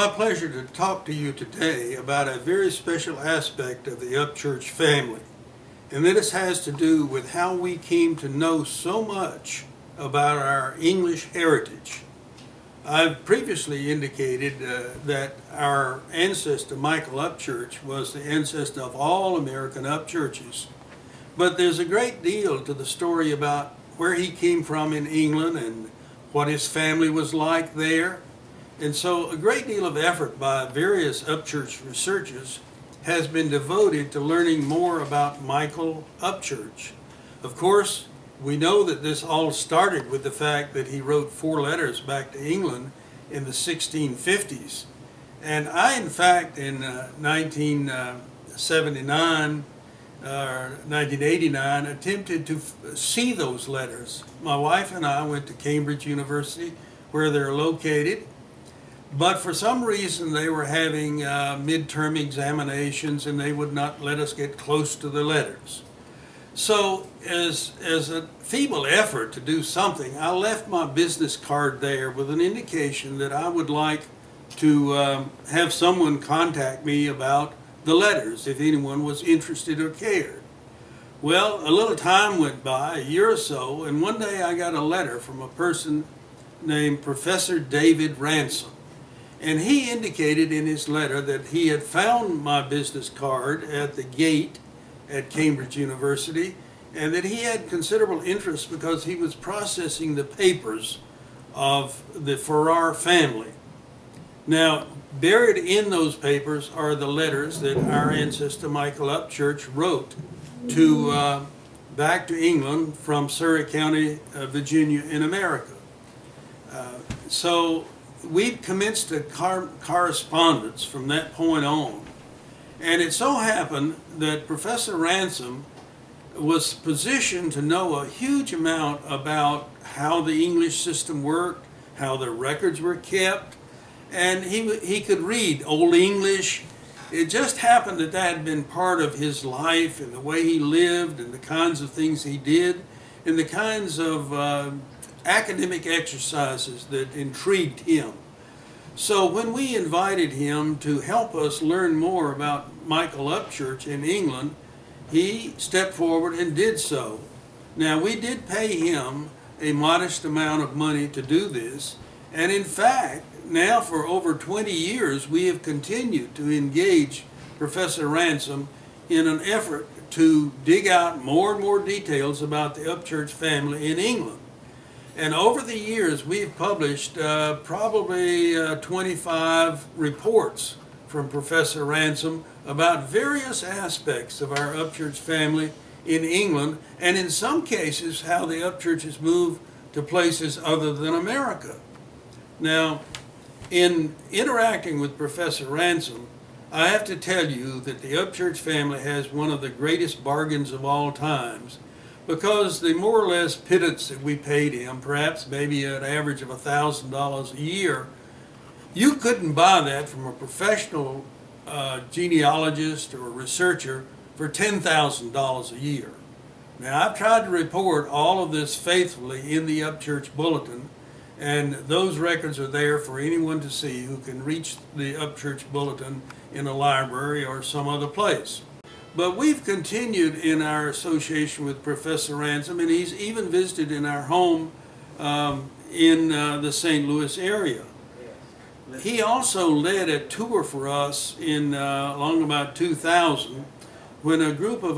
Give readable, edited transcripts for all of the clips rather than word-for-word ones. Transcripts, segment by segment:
my pleasure to talk to you today about a very special aspect of the Upchurch family. And this has to do with how we came to know so much about our English heritage. I've previously indicated that our ancestor, Michael Upchurch, was the ancestor of all American Upchurches. But there's a great deal to the story about where he came from in England and what his family was like there. And so a great deal of effort by various Upchurch researchers has been devoted to learning more about Michael Upchurch. Of course, we know that this all started with the fact that he wrote 4 letters back to England in the 1650s. And I, in fact, in 1979 or 1989, attempted to see those letters. My wife and I went to Cambridge University, where they're located. But for some reason, they were having midterm examinations, and they would not let us get close to the letters. So as a feeble effort to do something, I left my business card there with an indication that I would like to have someone contact me about the letters if anyone was interested or cared. Well, a little time went by, a year or so, and one day I got a letter from a person named Professor David Ransome. And he indicated in his letter that he had found my business card at the gate at Cambridge University, and that he had considerable interest because he was processing the papers of the Farrar family. Now, buried in those papers are the letters that our ancestor Michael Upchurch wrote to back to England from Surrey County, Virginia in America. So we commenced a correspondence from that point on. And it so happened that Professor Ransome was positioned to know a huge amount about how the English system worked, how the records were kept, and he could read Old English. It just happened that that had been part of his life and the way he lived and the kinds of things he did and the kinds of academic exercises that intrigued him. So when we invited him to help us learn more about Michael Upchurch in England, he stepped forward and did so. Now, we did pay him a modest amount of money to do this, and in fact, now for over 20 years, we have continued to engage Professor Ransome in an effort to dig out more and more details about the Upchurch family in England. And over the years, we've published probably 25 reports from Professor Ransome about various aspects of our Upchurch family in England, and in some cases, how the Upchurches moved to places other than America. Now, in interacting with Professor Ransome, I have to tell you that the Upchurch family has one of the greatest bargains of all times, because the more or less pittance that we paid him, perhaps maybe an average of $1,000 a year, you couldn't buy that from a professional genealogist or researcher for $10,000 a year. Now, I've tried to report all of this faithfully in the Upchurch Bulletin, and those records are there for anyone to see who can reach the Upchurch Bulletin in a library or some other place. But we've continued in our association with Professor Ransome, and he's even visited in our home in the St. Louis area. He also led a tour for us in along about 2000 when a group of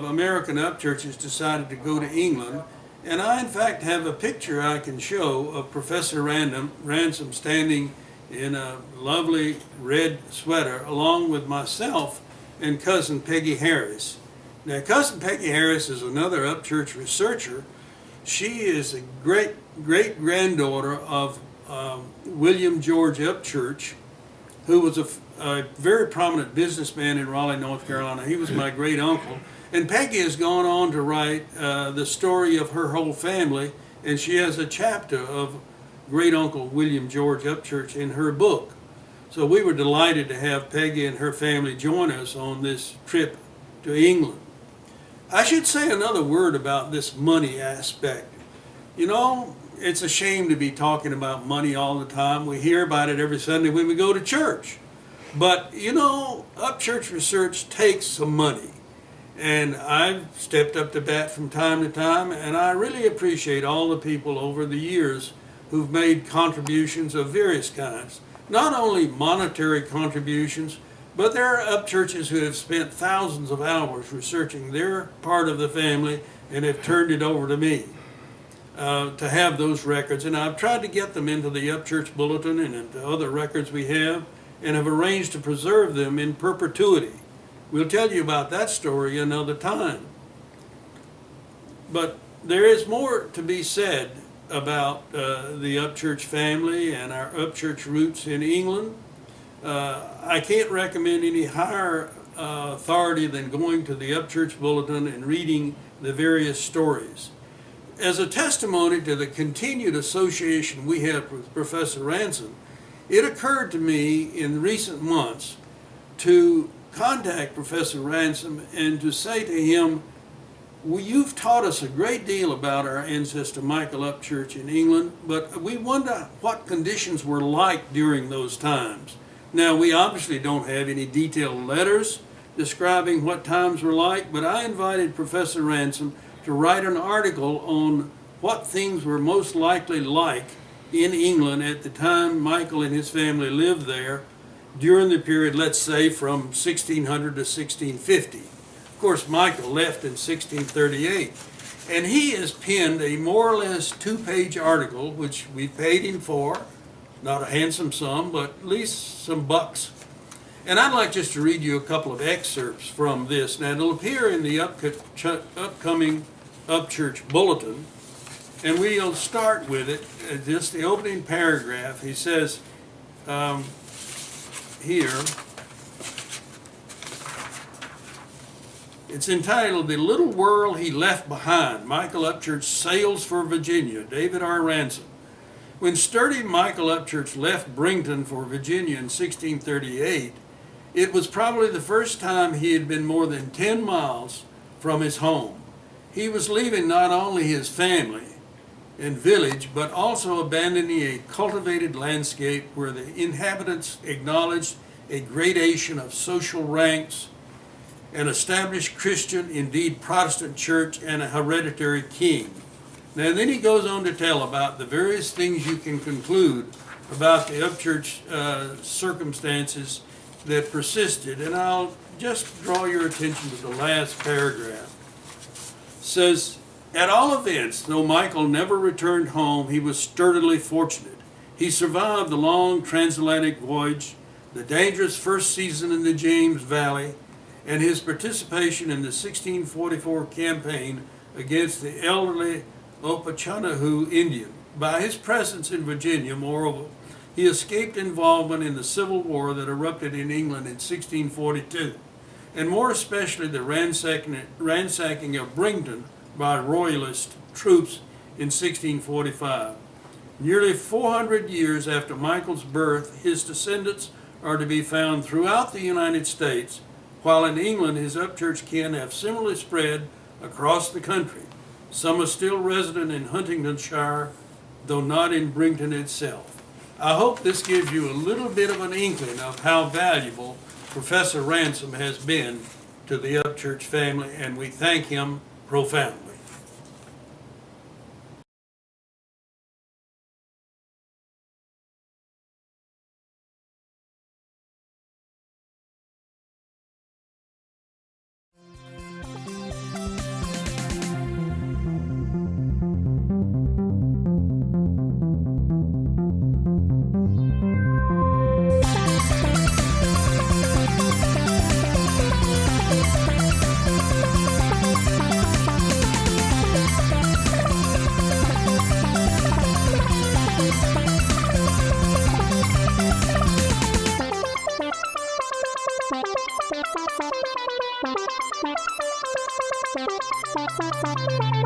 American Upchurches decided to go to England. And I, in fact, have a picture I can show of Professor Ransome standing in a lovely red sweater along with myself and Cousin Peggy Harris. Now, Cousin Peggy Harris is another Upchurch researcher. She is a great-granddaughter of William George Upchurch, who was a very prominent businessman in Raleigh, North Carolina. He was my great-uncle. And Peggy has gone on to write the story of her whole family, and she has a chapter of great-uncle William George Upchurch in her book. So we were delighted to have Peggy and her family join us on this trip to England. I should say another word about this money aspect. You know, it's a shame to be talking about money all the time. We hear about it every Sunday when we go to church. But, you know, Upchurch research takes some money. And I've stepped up to bat from time to time, and I really appreciate all the people over the years who've made contributions of various kinds. Not only monetary contributions, but there are Upchurches who have spent thousands of hours researching their part of the family and have turned it over to me to have those records. And I've tried to get them into the Upchurch Bulletin and into other records we have, and have arranged to preserve them in perpetuity. We'll tell you about that story another time. But there is more to be said about the Upchurch family and our Upchurch roots in England. I can't recommend any higher authority than going to the Upchurch Bulletin and reading the various stories. As a testimony to the continued association we have with Professor Ransome, it occurred to me in recent months to contact Professor Ransome and to say to him, well, you've taught us a great deal about our ancestor Michael Upchurch in England, but we wonder what conditions were like during those times. Now, we obviously don't have any detailed letters describing what times were like, but I invited Professor Ransome to write an article on what things were most likely like in England at the time Michael and his family lived there during the period, let's say, from 1600 to 1650. Of course, Michael left in 1638, and he has penned a more or less two-page article, which we paid him for, not a handsome sum, but at least some bucks. And I'd like just to read you a couple of excerpts from this. Now, it'll appear in the upcoming Upchurch Bulletin, and we'll start with it, just the opening paragraph. He says here, it's entitled, "The Little World He Left Behind. Michael Upchurch Sails for Virginia, David R. Ransome." When sturdy Michael Upchurch left Brington for Virginia in 1638, it was probably the first time he had been more than 10 miles from his home. He was leaving not only his family and village, but also abandoning a cultivated landscape where the inhabitants acknowledged a gradation of social ranks, an established Christian, indeed Protestant church, and a hereditary king. Now then he goes on to tell about the various things you can conclude about the Upchurch circumstances that persisted, and I'll just draw your attention to the last paragraph. It says, "At all events, though Michael never returned home, he was sturdily fortunate. He survived the long transatlantic voyage, the dangerous first season in the James Valley, and his participation in the 1644 campaign against the elderly Opachanahu Indian. By his presence in Virginia, moreover, he escaped involvement in the Civil War that erupted in England in 1642, and more especially the ransacking of Brington by Royalist troops in 1645. Nearly 400 years after Michael's birth, his descendants are to be found throughout the United States, while in England his Upchurch kin have similarly spread across the country. Some are still resident in Huntingdonshire, though not in Brington itself." I hope this gives you a little bit of an inkling of how valuable Professor Ransome has been to the Upchurch family, and we thank him profoundly. Thank you.